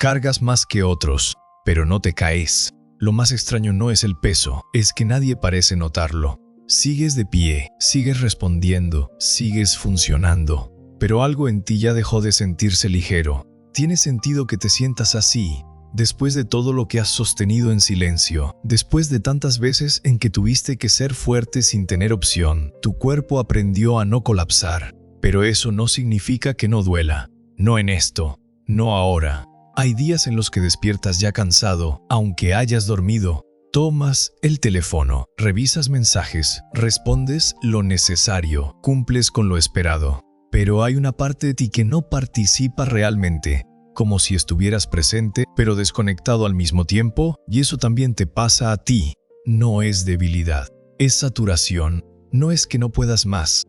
Cargas más que otros, pero no te caes. Lo más extraño no es el peso, es que nadie parece notarlo. Sigues de pie, sigues respondiendo, sigues funcionando. Pero algo en ti ya dejó de sentirse ligero. Tiene sentido que te sientas así, después de todo lo que has sostenido en silencio, después de tantas veces en que tuviste que ser fuerte sin tener opción. Tu cuerpo aprendió a no colapsar, pero eso no significa que no duela. No en esto, no ahora. Hay días en los que despiertas ya cansado, aunque hayas dormido. Tomas el teléfono, revisas mensajes, respondes lo necesario, cumples con lo esperado. Pero hay una parte de ti que no participa realmente, como si estuvieras presente, pero desconectado al mismo tiempo, y eso también te pasa a ti. No es debilidad, es saturación. No es que no puedas más,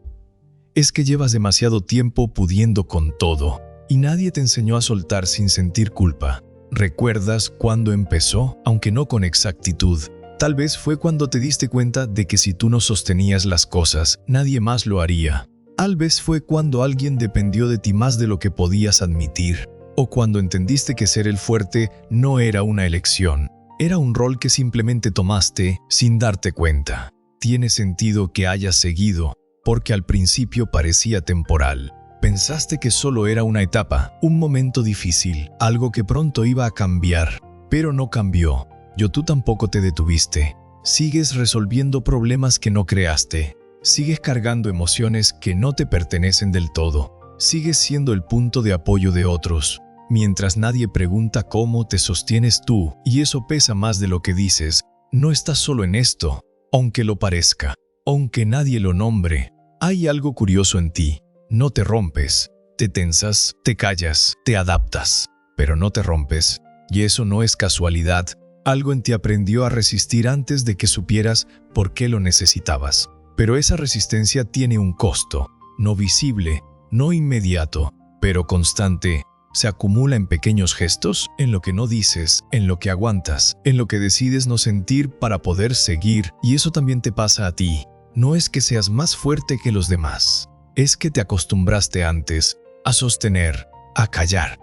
es que llevas demasiado tiempo pudiendo con todo, y nadie te enseñó a soltar sin sentir culpa. ¿Recuerdas cuándo empezó? Aunque no con exactitud. Tal vez fue cuando te diste cuenta de que si tú no sostenías las cosas, nadie más lo haría. Tal vez fue cuando alguien dependió de ti más de lo que podías admitir. O cuando entendiste que ser el fuerte no era una elección. Era un rol que simplemente tomaste sin darte cuenta. Tiene sentido que hayas seguido, porque al principio parecía temporal. Pensaste que solo era una etapa, un momento difícil, algo que pronto iba a cambiar. Pero no cambió. Tú tampoco te detuviste. Sigues resolviendo problemas que no creaste. Sigues cargando emociones que no te pertenecen del todo. Sigues siendo el punto de apoyo de otros, mientras nadie pregunta cómo te sostienes tú, y eso pesa más de lo que dices. No estás solo en esto, aunque lo parezca, aunque nadie lo nombre. Hay algo curioso en ti. No te rompes, te tensas, te callas, te adaptas, pero no te rompes. Y eso no es casualidad. Algo en ti aprendió a resistir antes de que supieras por qué lo necesitabas. Pero esa resistencia tiene un costo, no visible, no inmediato, pero constante. Se acumula en pequeños gestos, en lo que no dices, en lo que aguantas, en lo que decides no sentir para poder seguir, y eso también te pasa a ti. No es que seas más fuerte que los demás, es que te acostumbraste antes a sostener, a callar,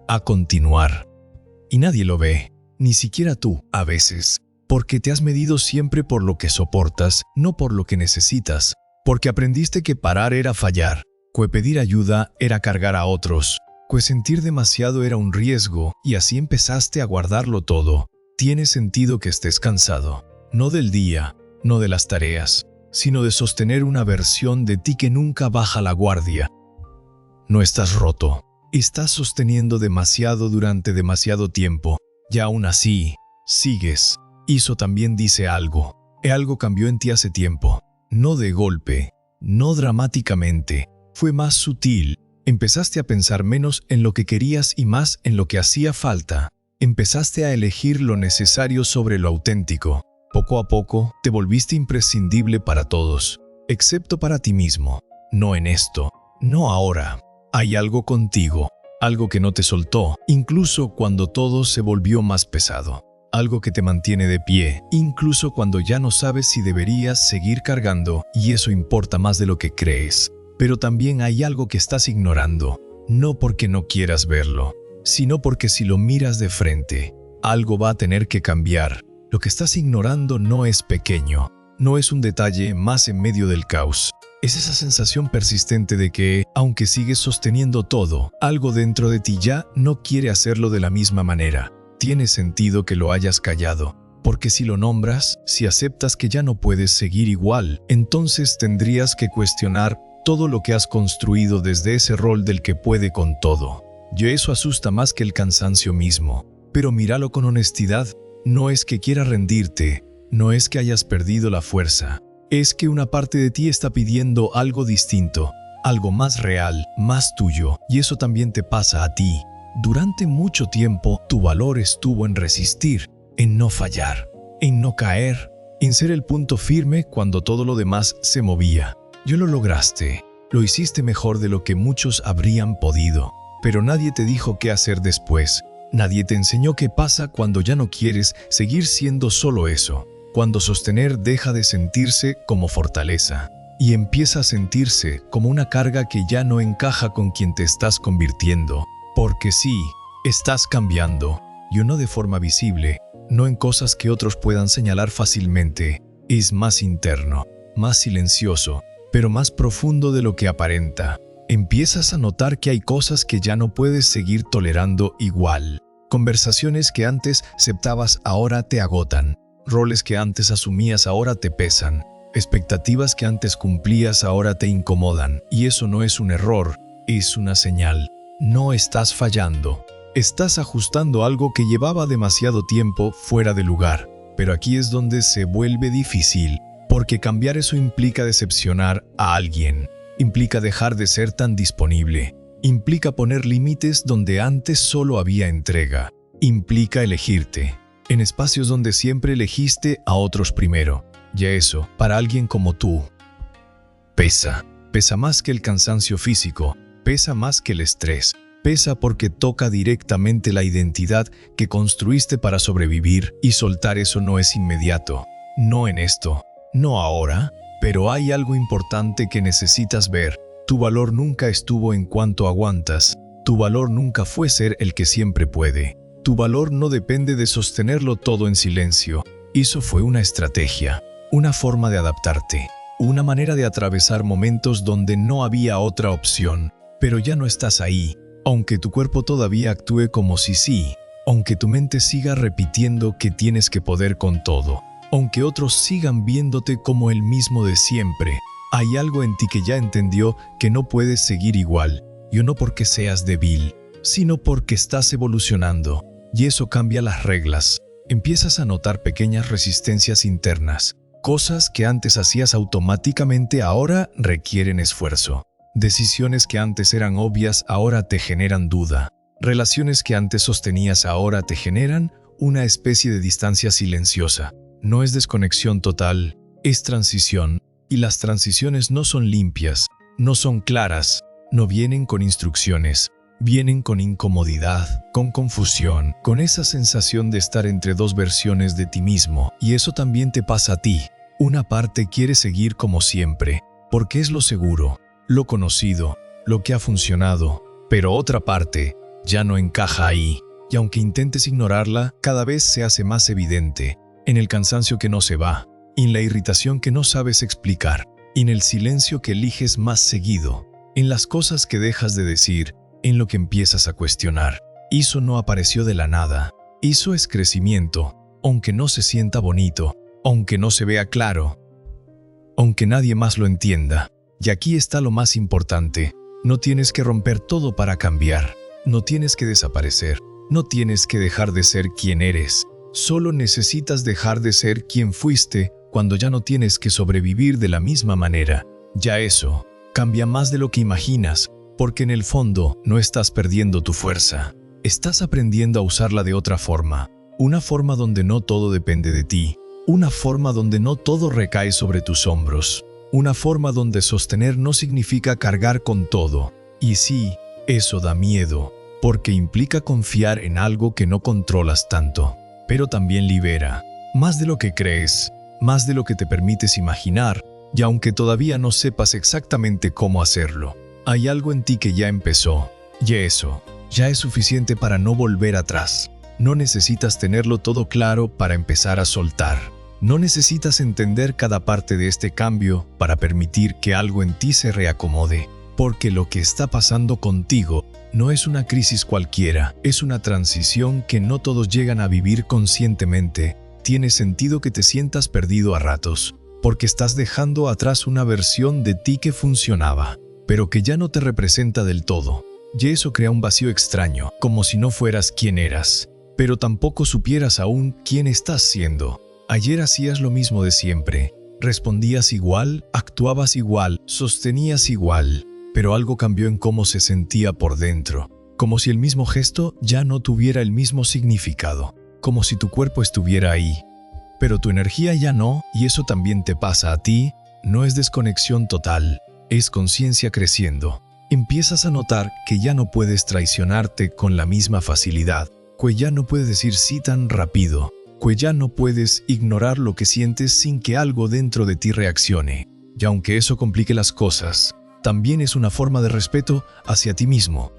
a continuar. Y nadie lo ve, ni siquiera tú, a veces. Porque te has medido siempre por lo que soportas, no por lo que necesitas. Porque aprendiste que parar era fallar, que pedir ayuda era cargar a otros, que sentir demasiado era un riesgo, y así empezaste a guardarlo todo. Tiene sentido que estés cansado, no del día, no de las tareas, sino de sostener una versión de ti que nunca baja la guardia. No estás roto, estás sosteniendo demasiado durante demasiado tiempo, y aún así, sigues. Eso también dice algo. Algo cambió en ti hace tiempo. No de golpe, no dramáticamente. Fue más sutil. Empezaste a pensar menos en lo que querías y más en lo que hacía falta. Empezaste a elegir lo necesario sobre lo auténtico. Poco a poco, te volviste imprescindible para todos, excepto para ti mismo. No en esto, no ahora. Hay algo contigo, algo que no te soltó, incluso cuando todo se volvió más pesado. Algo que te mantiene de pie, incluso cuando ya no sabes si deberías seguir cargando, y eso importa más de lo que crees. Pero también hay algo que estás ignorando, no porque no quieras verlo, sino porque si lo miras de frente, algo va a tener que cambiar. Lo que estás ignorando no es pequeño, no es un detalle más en medio del caos. Es esa sensación persistente de que, aunque sigues sosteniendo todo, algo dentro de ti ya no quiere hacerlo de la misma manera. Tiene sentido que lo hayas callado, porque si lo nombras, si aceptas que ya no puedes seguir igual, entonces tendrías que cuestionar todo lo que has construido desde ese rol del que puede con todo. Y eso asusta más que el cansancio mismo. Pero míralo con honestidad, no es que quiera rendirte, no es que hayas perdido la fuerza, es que una parte de ti está pidiendo algo distinto, algo más real, más tuyo, y eso también te pasa a ti. Durante mucho tiempo, tu valor estuvo en resistir, en no fallar, en no caer, en ser el punto firme cuando todo lo demás se movía. Lo lograste, lo hiciste mejor de lo que muchos habrían podido, pero nadie te dijo qué hacer después. Nadie te enseñó qué pasa cuando ya no quieres seguir siendo solo eso, cuando sostener deja de sentirse como fortaleza y empieza a sentirse como una carga que ya no encaja con quien te estás convirtiendo. Porque sí, Estás cambiando, y no de forma visible, no en cosas que otros puedan señalar fácilmente. Es más interno, más silencioso, pero más profundo de lo que aparenta. Empiezas a notar que hay cosas que ya no puedes seguir tolerando igual. Conversaciones que antes aceptabas ahora te agotan. Roles que antes asumías ahora te pesan. Expectativas que antes cumplías ahora te incomodan. Y eso no es un error, es una señal. No estás fallando. Estás ajustando algo que llevaba demasiado tiempo fuera de lugar. Pero aquí es donde se vuelve difícil, porque cambiar eso implica decepcionar a alguien. Implica dejar de ser tan disponible. Implica poner límites donde antes solo había entrega. Implica elegirte en espacios donde siempre elegiste a otros primero. Y eso, para alguien como tú, pesa. Pesa más que el cansancio físico, pesa más que el estrés. Pesa porque toca directamente la identidad que construiste para sobrevivir, y soltar eso no es inmediato. No en esto, no ahora, pero hay algo importante que necesitas ver. Tu valor nunca estuvo en cuánto aguantas. Tu valor nunca fue ser el que siempre puede. Tu valor no depende de sostenerlo todo en silencio. Eso fue una estrategia, una forma de adaptarte, una manera de atravesar momentos donde no había otra opción. Pero ya no estás ahí, aunque tu cuerpo todavía actúe como si sí, aunque tu mente siga repitiendo que tienes que poder con todo, aunque otros sigan viéndote como el mismo de siempre. Hay algo en ti que ya entendió que no puedes seguir igual, y no porque seas débil, sino porque estás evolucionando, y eso cambia las reglas. Empiezas a notar pequeñas resistencias internas, cosas que antes hacías automáticamente ahora requieren esfuerzo. Decisiones que antes eran obvias ahora te generan duda. Relaciones que antes sostenías ahora te generan una especie de distancia silenciosa. No es desconexión total, es transición. Y las transiciones no son limpias, no son claras, no vienen con instrucciones, vienen con incomodidad, con confusión, con esa sensación de estar entre dos versiones de ti mismo. Y eso también te pasa a ti. Una parte quiere seguir como siempre, porque es lo seguro, lo conocido, lo que ha funcionado, pero otra parte ya no encaja ahí. Y aunque intentes ignorarla, cada vez se hace más evidente, en el cansancio que no se va, en la irritación que no sabes explicar, en el silencio que eliges más seguido, en las cosas que dejas de decir, en lo que empiezas a cuestionar. Eso no apareció de la nada. Eso es crecimiento, aunque no se sienta bonito, aunque no se vea claro, aunque nadie más lo entienda. Y aquí está lo más importante. No tienes que romper todo para cambiar. No tienes que desaparecer. No tienes que dejar de ser quien eres. Solo necesitas dejar de ser quien fuiste cuando ya no tienes que sobrevivir de la misma manera. Ya eso cambia más de lo que imaginas, porque en el fondo no estás perdiendo tu fuerza. Estás aprendiendo a usarla de otra forma. Una forma donde no todo depende de ti. Una forma donde no todo recae sobre tus hombros. Una forma donde sostener no significa cargar con todo. Y sí, eso da miedo, porque implica confiar en algo que no controlas tanto. Pero también libera, más de lo que crees, más de lo que te permites imaginar, y aunque todavía no sepas exactamente cómo hacerlo, hay algo en ti que ya empezó, y eso ya es suficiente para no volver atrás. No necesitas tenerlo todo claro para empezar a soltar. No necesitas entender cada parte de este cambio para permitir que algo en ti se reacomode, porque lo que está pasando contigo no es una crisis cualquiera, es una transición que no todos llegan a vivir conscientemente. Tiene sentido que te sientas perdido a ratos, porque estás dejando atrás una versión de ti que funcionaba, pero que ya no te representa del todo. Y eso crea un vacío extraño, como si no fueras quien eras, pero tampoco supieras aún quién estás siendo. Ayer hacías lo mismo de siempre, respondías igual, actuabas igual, sostenías igual, pero algo cambió en cómo se sentía por dentro, como si el mismo gesto ya no tuviera el mismo significado, como si tu cuerpo estuviera ahí, pero tu energía ya no, y eso también te pasa a ti. No es desconexión total, es conciencia creciendo. Empiezas a notar que ya no puedes traicionarte con la misma facilidad, que ya no puedes decir sí tan rápido, que ya no puedes ignorar lo que sientes sin que algo dentro de ti reaccione. Y aunque eso complique las cosas, también es una forma de respeto hacia ti mismo.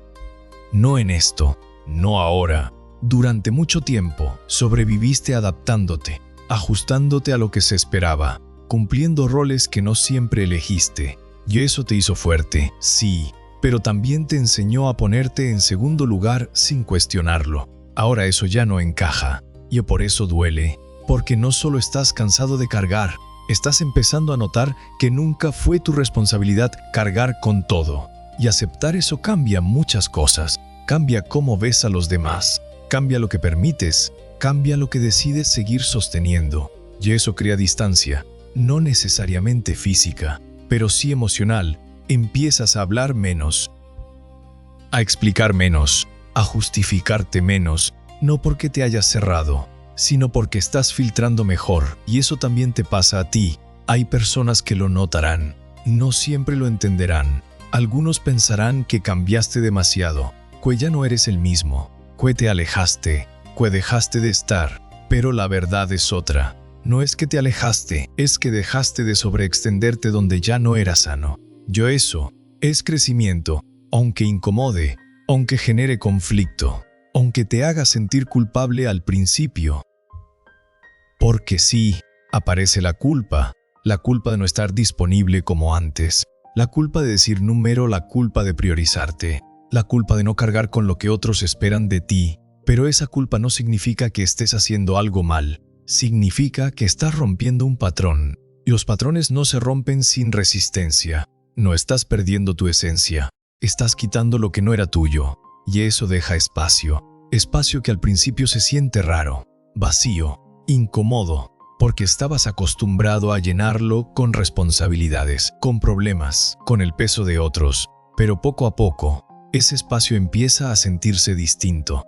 No en esto, no ahora. Durante mucho tiempo sobreviviste adaptándote, ajustándote a lo que se esperaba, cumpliendo roles que no siempre elegiste. Y eso te hizo fuerte, sí, pero también te enseñó a ponerte en segundo lugar sin cuestionarlo. Ahora eso ya no encaja, y por eso duele, porque no solo estás cansado de cargar, estás empezando a notar que nunca fue tu responsabilidad cargar con todo. Y aceptar eso cambia muchas cosas, cambia cómo ves a los demás, cambia lo que permites, cambia lo que decides seguir sosteniendo. Y eso crea distancia, no necesariamente física, pero sí emocional. Empiezas a hablar menos, a explicar menos, a justificarte menos, no porque te hayas cerrado, sino porque estás filtrando mejor, y eso también te pasa a ti. Hay personas que lo notarán, no siempre lo entenderán. Algunos pensarán que cambiaste demasiado, que ya no eres el mismo, que te alejaste, que dejaste de estar, pero la verdad es otra. No es que te alejaste, es que dejaste de sobreextenderte donde ya no era sano. Yo eso es crecimiento, aunque incomode, aunque genere conflicto, aunque te haga sentir culpable al principio. Porque sí, aparece la culpa de no estar disponible como antes, la culpa de decir número, la culpa de priorizarte, la culpa de no cargar con lo que otros esperan de ti. Pero esa culpa no significa que estés haciendo algo mal, significa que estás rompiendo un patrón. Y los patrones no se rompen sin resistencia. No estás perdiendo tu esencia, estás quitando lo que no era tuyo. Y eso deja espacio que al principio se siente raro, vacío, incómodo, porque estabas acostumbrado a llenarlo con responsabilidades, con problemas, con el peso de otros. Pero poco a poco, ese espacio empieza a sentirse distinto,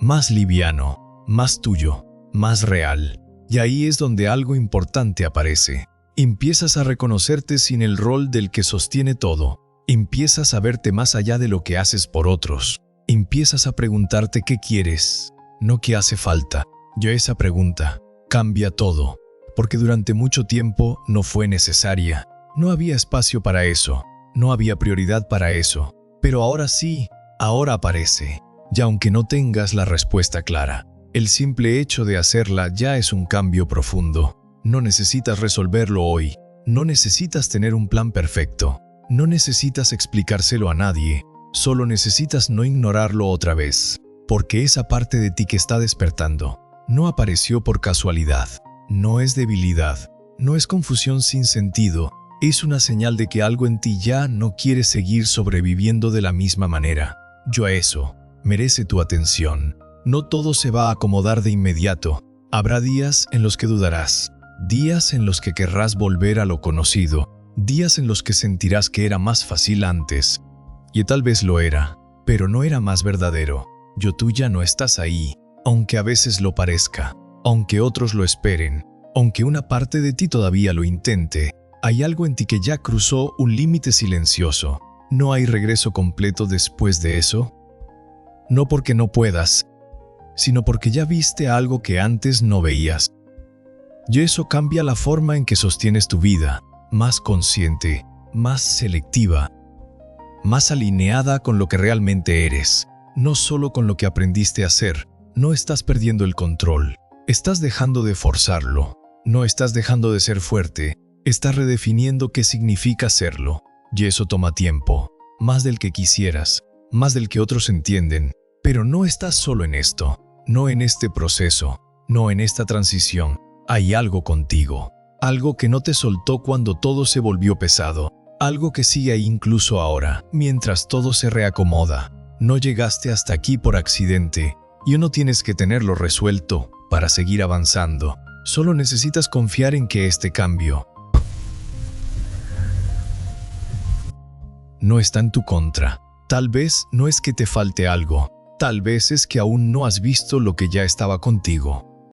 más liviano, más tuyo, más real. Y ahí es donde algo importante aparece. Empiezas a reconocerte sin el rol del que sostiene todo. Empiezas a verte más allá de lo que haces por otros. Empiezas a preguntarte qué quieres, no qué hace falta. Y esa pregunta cambia todo, porque durante mucho tiempo no fue necesaria. No había espacio para eso, no había prioridad para eso. Pero ahora sí, ahora aparece. Y aunque no tengas la respuesta clara, el simple hecho de hacerla ya es un cambio profundo. No necesitas resolverlo hoy, no necesitas tener un plan perfecto, no necesitas explicárselo a nadie, solo necesitas no ignorarlo otra vez, porque esa parte de ti que está despertando no apareció por casualidad, no es debilidad, no es confusión sin sentido, es una señal de que algo en ti ya no quiere seguir sobreviviendo de la misma manera. Yo eso merece tu atención. No todo se va a acomodar de inmediato. Habrá días en los que dudarás, días en los que querrás volver a lo conocido, días en los que sentirás que era más fácil antes. Y tal vez lo era, pero no era más verdadero. Tú ya no estás ahí, aunque a veces lo parezca, aunque otros lo esperen, aunque una parte de ti todavía lo intente. Hay algo en ti que ya cruzó un límite silencioso. No hay regreso completo después de eso. No porque no puedas, sino porque ya viste algo que antes no veías. Y eso cambia la forma en que sostienes tu vida, más consciente, más selectiva, más alineada con lo que realmente eres, no solo con lo que aprendiste a hacer. No estás perdiendo el control, estás dejando de forzarlo, no estás dejando de ser fuerte, estás redefiniendo qué significa serlo. Y eso toma tiempo, más del que quisieras, más del que otros entienden. Pero no estás solo en esto, no en este proceso, no en esta transición. Hay algo contigo, algo que no te soltó cuando todo se volvió pesado, algo que sigue ahí incluso ahora, mientras todo se reacomoda. No llegaste hasta aquí por accidente, y no tienes que tenerlo resuelto para seguir avanzando. Solo necesitas confiar en que este cambio no está en tu contra. Tal vez no es que te falte algo, tal vez es que aún no has visto lo que ya estaba contigo.